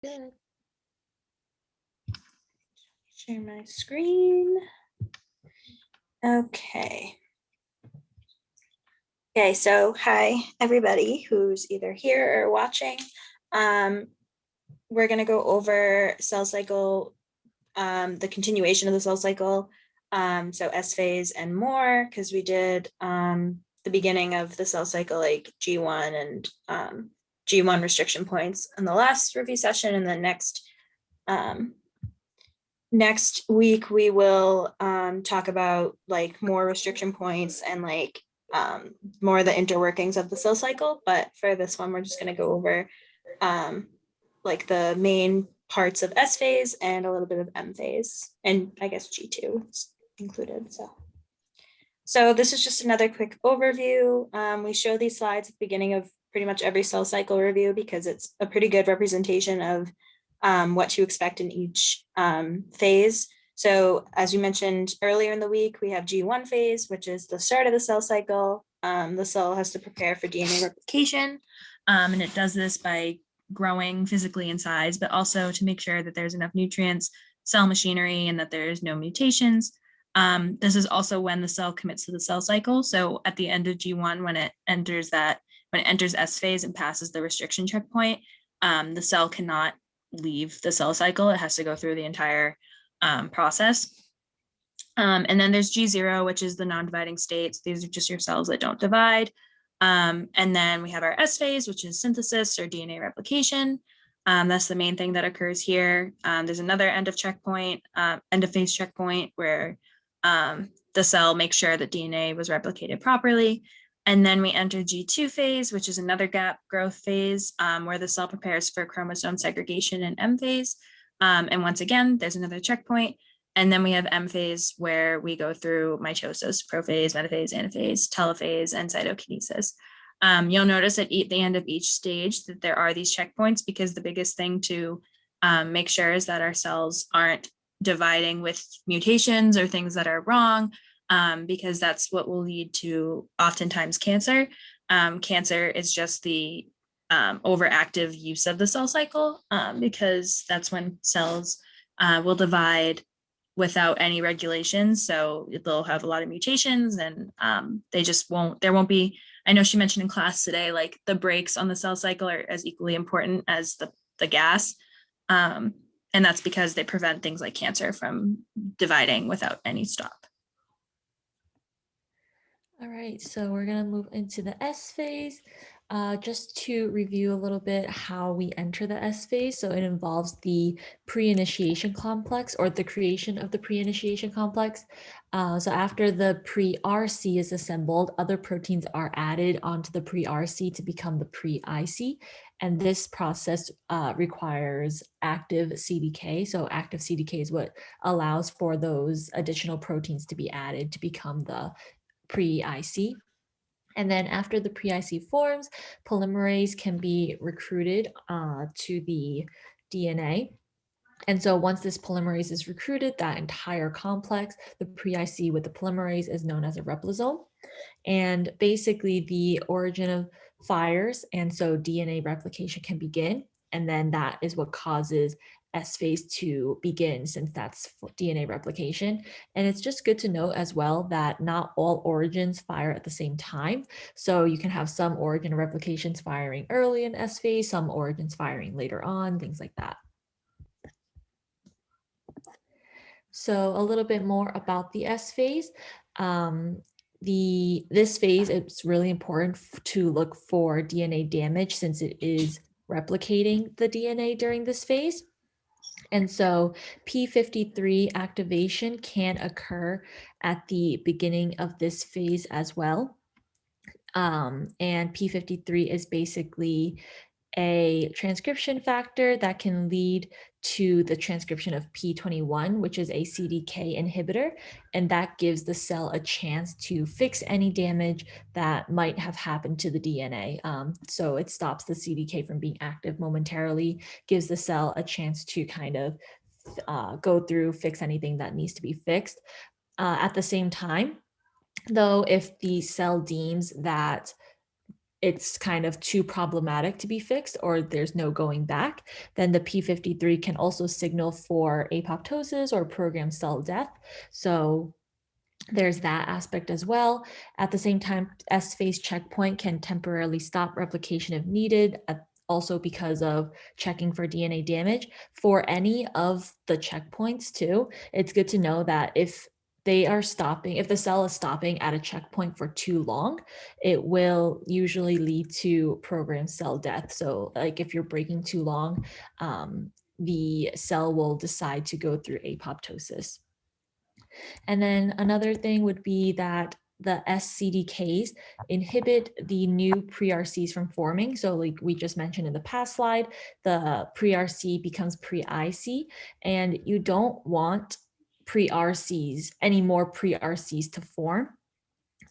Good. Share my screen. Okay. Okay, so hi, everybody who's either here or watching. We're going to go over cell cycle, the continuation of the cell cycle, so S phase and more, because we did the beginning of the cell cycle, like G1 and G1 restriction points in the last review session, and then next week we will talk about like more restriction points and like more of the interworkings of the cell cycle. But for this one, we're just going to go over like the main parts of S phase and a little bit of M phase, and I guess G2 is included. So this is just another quick overview. We show these slides at the beginning of pretty much every cell cycle review because it's a pretty good representation of what to expect in each phase. So as we mentioned earlier in the week, we have G1 phase, which is the start of the cell cycle. The cell has to prepare for DNA replication, and it does this by growing physically in size, but also to make sure that there's enough nutrients, cell machinery, and that there's no mutations. This is also when the cell commits to the cell cycle. So at the end of G1, when it enters S phase and passes the restriction checkpoint, the cell cannot leave the cell cycle. It has to go through the entire process. And then there's G0, which is the non-dividing states. These are just your cells that don't divide. And then we have our S phase, which is synthesis or DNA replication. That's the main thing that occurs here. There's another end of phase checkpoint where the cell makes sure that DNA was replicated properly. And then we enter G2 phase, which is another gap growth phase where the cell prepares for chromosome segregation in M phase. And once again, there's another checkpoint. And then we have M phase where we go through mitosis, prophase, metaphase, anaphase, telophase, and cytokinesis. You'll notice at the end of each stage that there are these checkpoints because the biggest thing to make sure is that our cells aren't dividing with mutations or things that are wrong, because that's what will lead to oftentimes cancer. Cancer is just the overactive use of the cell cycle because that's when cells will divide without any regulations. So they'll have a lot of mutations and there won't be, I know she mentioned in class today, like the brakes on the cell cycle are as equally important as the gas. And that's because they prevent things like cancer from dividing without any stop. All right, so we're going to move into the S phase. Just to review a little bit how we enter the S phase. So it involves the pre-initiation complex or the creation of the pre-initiation complex. So after the pre-RC is assembled, other proteins are added onto the pre-RC to become the pre-IC. And this process requires active CDK. So active CDK is what allows for those additional proteins to be added to become the pre-IC. And then after the pre-IC forms, polymerase can be recruited to the DNA. And so once this polymerase is recruited, that entire complex, the pre-IC with the polymerase, is known as a replisome. And basically the origin of fires, and so DNA replication can begin. And then that is what causes S phase to begin, since that's DNA replication. And it's just good to note as well that not all origins fire at the same time. So you can have some origin replications firing early in S phase, some origins firing later on, things like that. So a little bit more about the S phase. This phase, it's really important to look for DNA damage since it is replicating the DNA during this phase. And so P53 activation can occur at the beginning of this phase as well. And P53 is basically a transcription factor that can lead to the transcription of P21, which is a CDK inhibitor, and that gives the cell a chance to fix any damage that might have happened to the DNA. So it stops the CDK from being active momentarily, gives the cell a chance to kind of go through, fix anything that needs to be fixed. At the same time, though, if the cell deems that it's kind of too problematic to be fixed or there's no going back, then the P53 can also signal for apoptosis or programmed cell death. So there's that aspect as well. At the same time, S phase checkpoint can temporarily stop replication if needed, also because of checking for DNA damage. For any of the checkpoints too, it's good to know that if they are stopping, if the cell is stopping at a checkpoint for too long, it will usually lead to programmed cell death. So like if you're breaking too long, the cell will decide to go through apoptosis. And then another thing would be that the SCDKs inhibit the new pre-RCs from forming. So like we just mentioned in the past slide, the pre-RC becomes pre-IC, and you don't want pre-RCs, any more pre-RCs to form.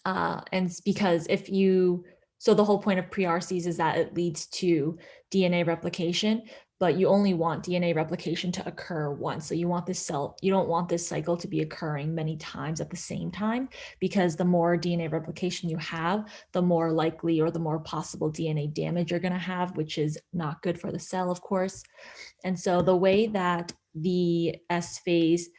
And because if you, so the whole point of pre-RCs is that it leads to DNA replication, but you only want DNA replication to occur once. So you want this cell, you don't want this cycle to be occurring many times at the same time, because the more DNA replication you have, the more likely or the more possible DNA damage you're going to have, which is not good for the cell, of course. And so the way that the S phase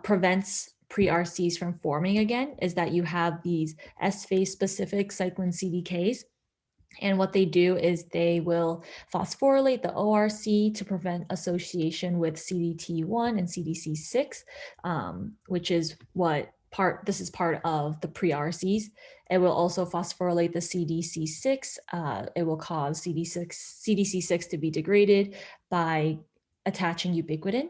prevents pre-RCs from forming again is that you have these S phase specific cyclin CDKs. And what they do is they will phosphorylate the ORC to prevent association with CDT1 and CDC6, which is this is part of the pre-RCs. It will also phosphorylate the CDC6. It will cause CDC6 to be degraded by attaching ubiquitin.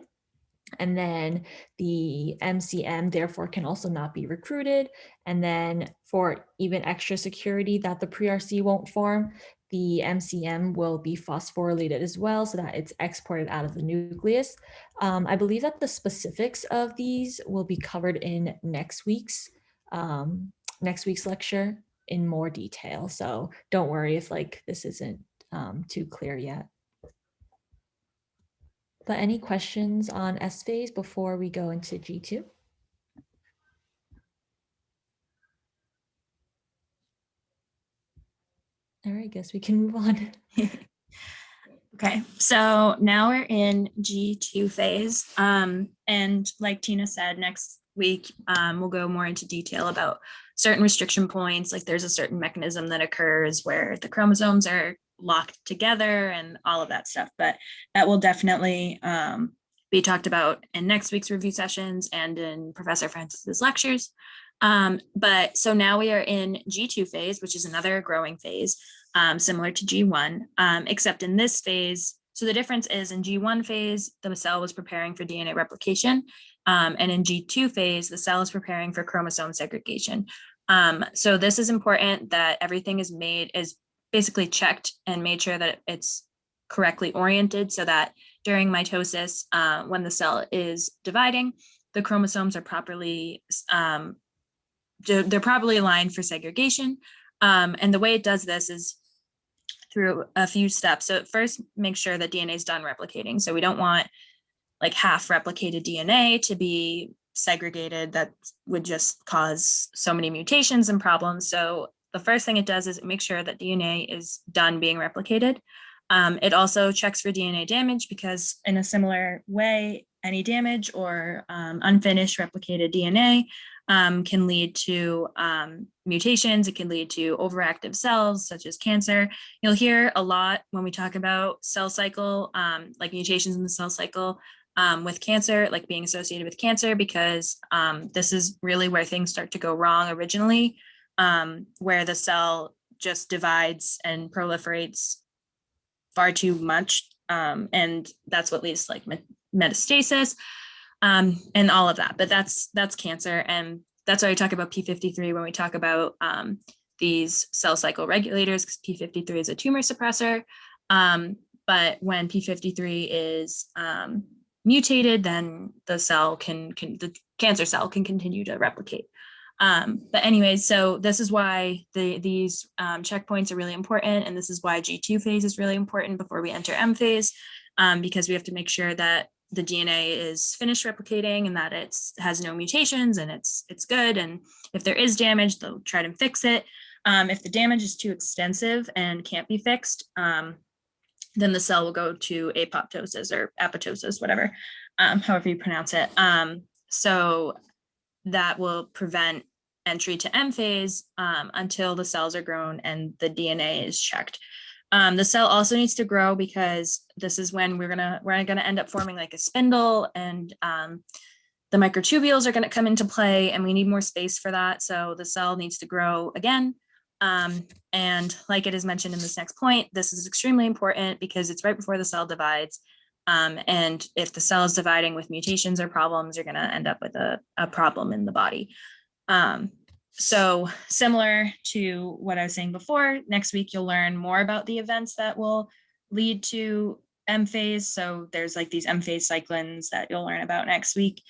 And then the MCM therefore can also not be recruited. And then for even extra security that the pre-RC won't form, the MCM will be phosphorylated as well so that it's exported out of the nucleus. I believe that the specifics of these will be covered in next week's lecture in more detail. So don't worry if like this isn't too clear yet. But any questions on S phase before we go into G2? All right, I guess we can move on. Okay, so now we're in G2 phase. And like Tina said, next week we'll go more into detail about certain restriction points. Like there's a certain mechanism that occurs where the chromosomes are locked together and all of that stuff. But that will definitely be talked about in next week's review sessions and in Professor Francis's lectures. But so now we are in G2 phase, which is another growing phase. Similar to G1, except in this phase, so the difference is in G1 phase, the cell was preparing for DNA replication, and in G2 phase, the cell is preparing for chromosome segregation. So this is important that everything is basically checked and made sure that it's correctly oriented so that during mitosis, when the cell is dividing, the chromosomes are properly, they're properly aligned for segregation. And the way it does this is through a few steps. So first, make sure that DNA is done replicating. So we don't want like half replicated DNA to be segregated. That would just cause so many mutations and problems. So the first thing it does is make sure that DNA is done being replicated. It also checks for DNA damage because in a similar way, any damage or unfinished replicated DNA can lead to mutations. It can lead to overactive cells such as cancer. You'll hear a lot when we talk about cell cycle, like mutations in the cell cycle with cancer, like being associated with cancer, because this is really where things start to go wrong originally, where the cell just divides and proliferates far too much. And that's what leads to like metastasis. And all of that, but that's cancer. And that's why we talk about P53 when we talk about these cell cycle regulators, because P53 is a tumor suppressor. But when P53 is mutated, then the cancer cell can continue to replicate. But anyways, so this is why these checkpoints are really important. And this is why G2 phase is really important before we enter M phase, because we have to make sure that the DNA is finished replicating and that it has no mutations and it's good. And if there is damage, they'll try to fix it. If the damage is too extensive and can't be fixed, then the cell will go to apoptosis or apoptosis, whatever, however you pronounce it. So that will prevent entry to M phase until the cells are grown and the DNA is checked. The cell also needs to grow because this is when we're gonna end up forming like a spindle, and the microtubules are gonna come into play, and we need more space for that. So the cell needs to grow again. And like it is mentioned in this next point, this is extremely important because it's right before the cell divides. And if the cell is dividing with mutations or problems, you're going to end up with a problem in the body. So similar to what I was saying before, next week you'll learn more about the events that will lead to M phase. So there's like these M phase cyclins that you'll learn about next week.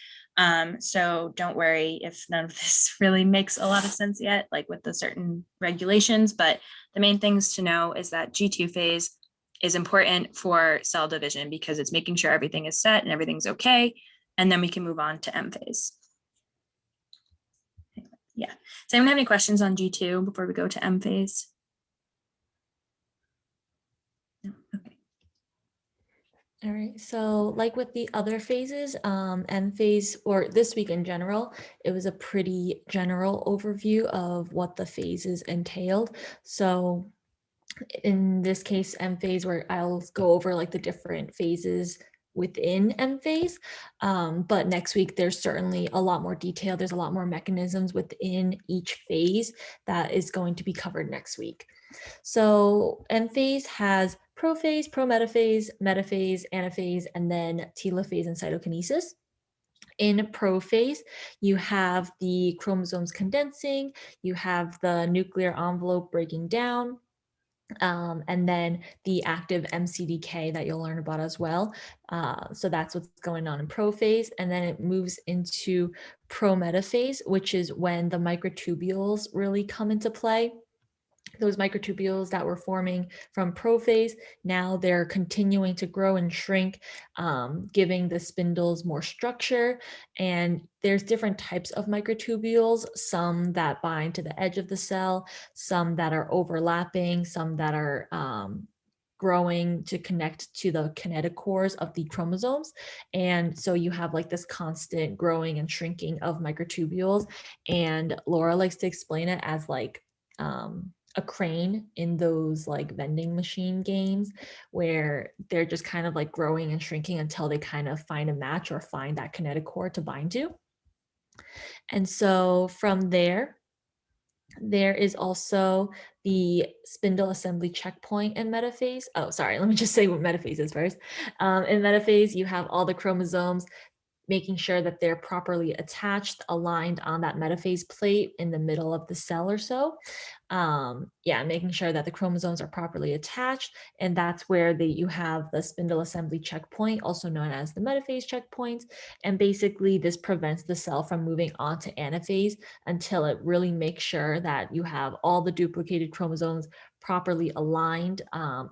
So don't worry if none of this really makes a lot of sense yet, like with the certain regulations, but the main things to know is that G2 phase is important for cell division because it's making sure everything is set and everything's okay. And then we can move on to M phase. Yeah. Does anyone have any questions on G2 before we go to M phase? No? Okay. All right, so like with the other phases, M phase, or this week in general, it was a pretty general overview of what the phases entailed. So in this case, M phase, where I'll go over like the different phases within M phase. But next week, there's certainly a lot more detail. There's a lot more mechanisms within each phase that is going to be covered next week. So M phase has prophase, prometaphase, metaphase, anaphase, and then telophase and cytokinesis. In prophase, you have the chromosomes condensing, you have the nuclear envelope breaking down, and then the active MCDK that you'll learn about as well. So that's what's going on in prophase. And then it moves into prometaphase, which is when the microtubules really come into play. Those microtubules that were forming from prophase, now they're continuing to grow and shrink, giving the spindles more structure. And there's different types of microtubules, some that bind to the edge of the cell, some that are overlapping, some that are growing to connect to the kinetochores of the chromosomes. And so you have like this constant growing and shrinking of microtubules. And Laura likes to explain it as like, a crane in those like vending machine games where they're just kind of like growing and shrinking until they kind of find a match or find that kinetochore to bind to. And so from there is also the spindle assembly checkpoint in metaphase. Oh, sorry, let me just say what metaphase is first. In metaphase, you have all the chromosomes, making sure that they're properly attached, aligned on that metaphase plate in the middle of the cell or so. Making sure that the chromosomes are properly attached. And that's where you have the spindle assembly checkpoint, also known as the metaphase checkpoint. And basically this prevents the cell from moving on to anaphase until it really makes sure that you have all the duplicated chromosomes properly aligned,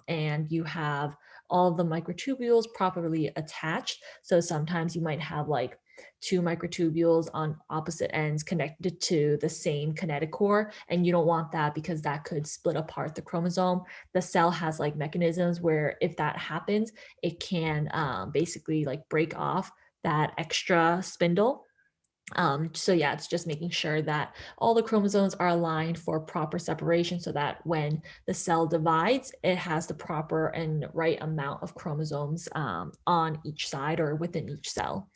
and you have all of the microtubules properly attached. So sometimes you might have like two microtubules on opposite ends connected to the same kinetochore, and you don't want that because that could split apart the chromosome. The cell has like mechanisms where if that happens, it can basically like break off that extra spindle. So yeah, it's just making sure that all the chromosomes are aligned for proper separation so that when the cell divides, it has the proper and right amount of chromosomes on each side or within each cell.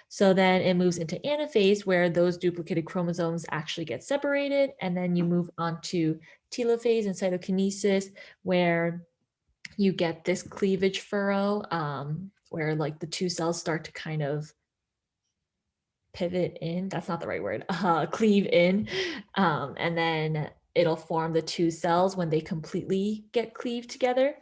So then it moves into anaphase where those duplicated chromosomes actually get separated. And then you move on to telophase and cytokinesis where you get this cleavage furrow, where like the two cells start to kind of pivot in, that's not the right word, cleave in, and then it'll form the two cells when they completely get cleaved together.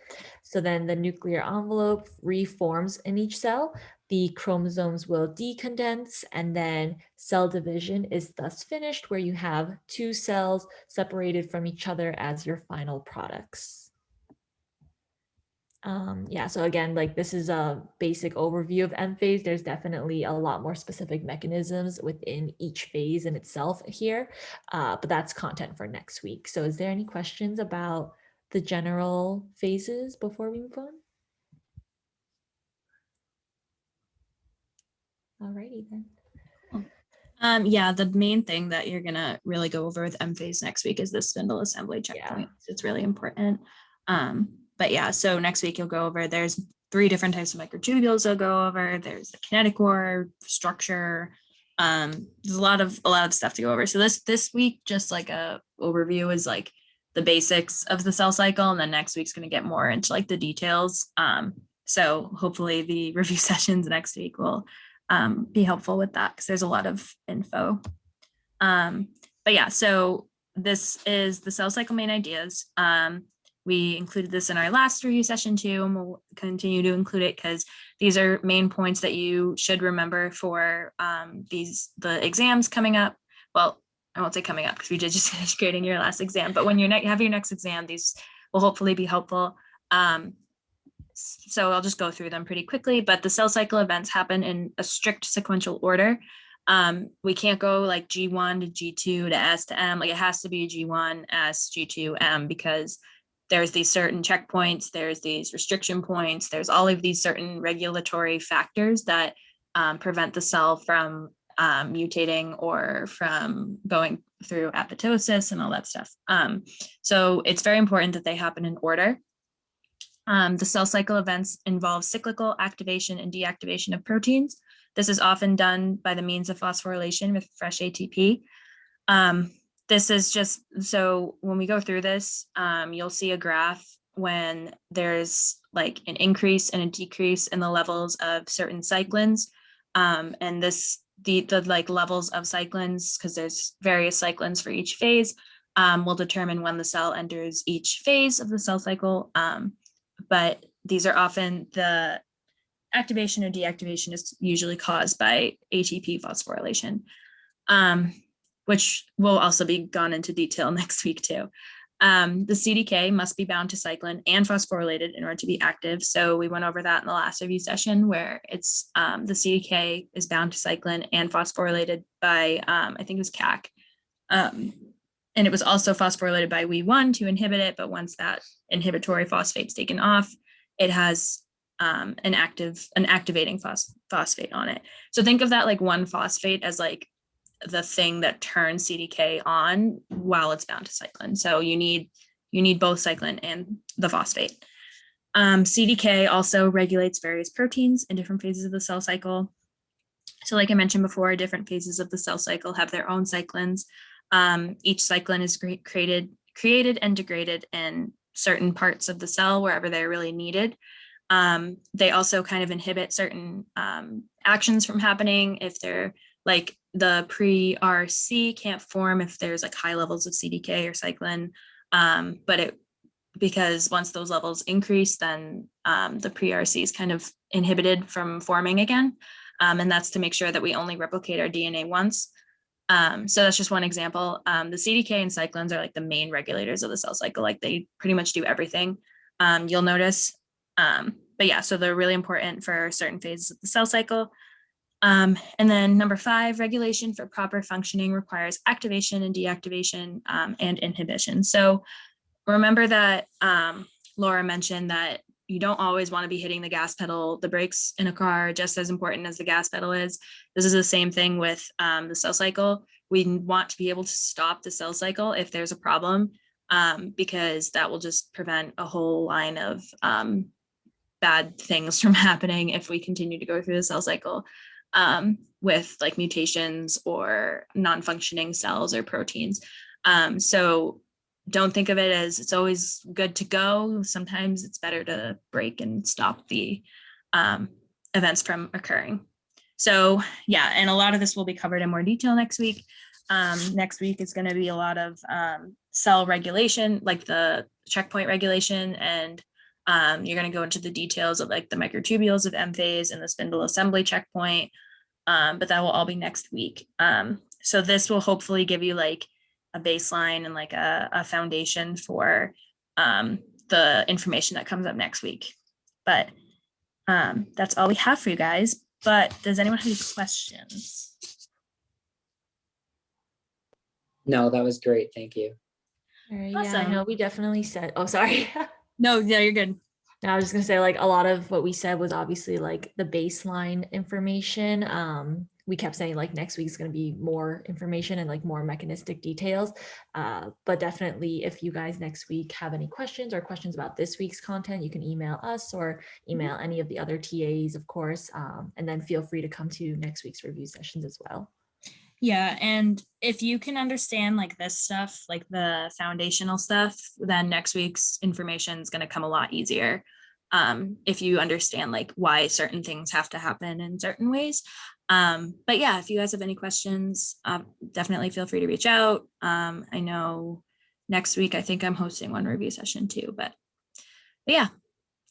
So then the nuclear envelope reforms in each cell, the chromosomes will decondense, and then cell division is thus finished where you have two cells separated from each other as your final products. Yeah, so again, like this is a basic overview of M phase. There's definitely a lot more specific mechanisms within each phase in itself here, but that's content for next week. So is there any questions about the general phases before we move on? Alrighty then. Yeah, the main thing that you're gonna really go over with M phase next week is the spindle assembly checkpoint. It's really important. But yeah, so next week you'll go over, there's 3 different types of microtubules you'll go over. There's the kinetic core, structure. There's a lot of stuff to go over. So this week, just like a overview, is like the basics of the cell cycle, and then next week's gonna get more into like the details. So hopefully the review sessions next week will be helpful with that, because there's a lot of info. But yeah, so this is the cell cycle main ideas. We included this in our last review session too, and we'll continue to include it because these are main points that you should remember for the exams coming up. Well, I won't say coming up because we did just finish grading your last exam, but when you have your next exam, these will hopefully be helpful. So I'll just go through them pretty quickly, but the cell cycle events happen in a strict sequential order. We can't go like G1 to G2 to S to M, like it has to be G1, S, G2, M, because there's these certain checkpoints, there's these restriction points, there's all of these certain regulatory factors that prevent the cell from mutating or from going through apoptosis and all that stuff. So it's very important that they happen in order. The cell cycle events involve cyclical activation and deactivation of proteins. This is often done by the means of phosphorylation with fresh ATP. This is just, so when we go through this, you'll see a graph when there's like an increase and a decrease in the levels of certain cyclins. And the like levels of cyclins, because there's various cyclins for each phase, will determine when the cell enters each phase of the cell cycle. But these are often, the activation or deactivation is usually caused by ATP phosphorylation, which will also be gone into detail next week too. The CDK must be bound to cyclin and phosphorylated in order to be active. So we went over that in the last review session, where it's the CDK is bound to cyclin and phosphorylated by, I think it was CAC. And it was also phosphorylated by WEE1 to inhibit it, but once that inhibitory phosphate's taken off, it has an activating phosphate on it. So think of that like one phosphate as like the thing that turns CDK on while it's bound to cyclin. So you need both cyclin and the phosphate. CDK also regulates various proteins in different phases of the cell cycle. So like I mentioned before, different phases of the cell cycle have their own cyclins. Each cyclin is created and degraded in certain parts of the cell wherever they're really needed. They also kind of inhibit certain actions from happening. If they're like the pre-RC can't form if there's like high levels of CDK or cyclin, because once those levels increase, then the pre-RC is kind of inhibited from forming again. And that's to make sure that we only replicate our DNA once. So that's just one example. The CDK and cyclins are like the main regulators of the cell cycle. Like they pretty much do everything, you'll notice. But yeah, so they're really important for certain phases of the cell cycle. And then number 5, regulation for proper functioning requires activation and deactivation and inhibition. So remember that Laura mentioned that you don't always want to be hitting the gas pedal. The brakes in a car are just as important as the gas pedal is. This is the same thing with the cell cycle. We want to be able to stop the cell cycle if there's a problem, because that will just prevent a whole line of bad things from happening if we continue to go through the cell cycle with like mutations or non-functioning cells or proteins. So don't think of it as it's always good to go. Sometimes it's better to break and stop the events from occurring. So yeah, and a lot of this will be covered in more detail next week. Next week is going to be a lot of cell regulation, like the checkpoint regulation, and you're going to go into the details of like the microtubules of M phase and the spindle assembly checkpoint, but that will all be next week. So this will hopefully give you like a baseline and like a foundation for the information that comes up next week. But that's all we have for you guys. But does anyone have any questions? No, that was great. Thank you. All right, yeah, I Awesome. know we definitely said, oh, sorry. No, yeah, you're good. I was just gonna say, like, a lot of what we said was obviously like the baseline information. We kept saying like next week's gonna be more information and like more mechanistic details. But definitely, if you guys next week have any questions or questions about this week's content, you can email us or email any of the other TAs, of course. And then feel free to come to next week's review sessions as well. Yeah, and if you can understand like this stuff, like the foundational stuff, then next week's information is going to come a lot easier. If you understand like why certain things have to happen in certain ways. But yeah, if you guys have any questions, definitely feel free to reach out. I know next week I think I'm hosting one review session too, but yeah,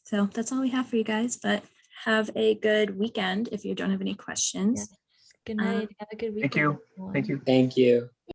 so that's all we have for you guys. But have a good weekend if you don't have any questions. Yes. Good night. Have a good weekend. Thank you. everyone. Thank you. Thank you.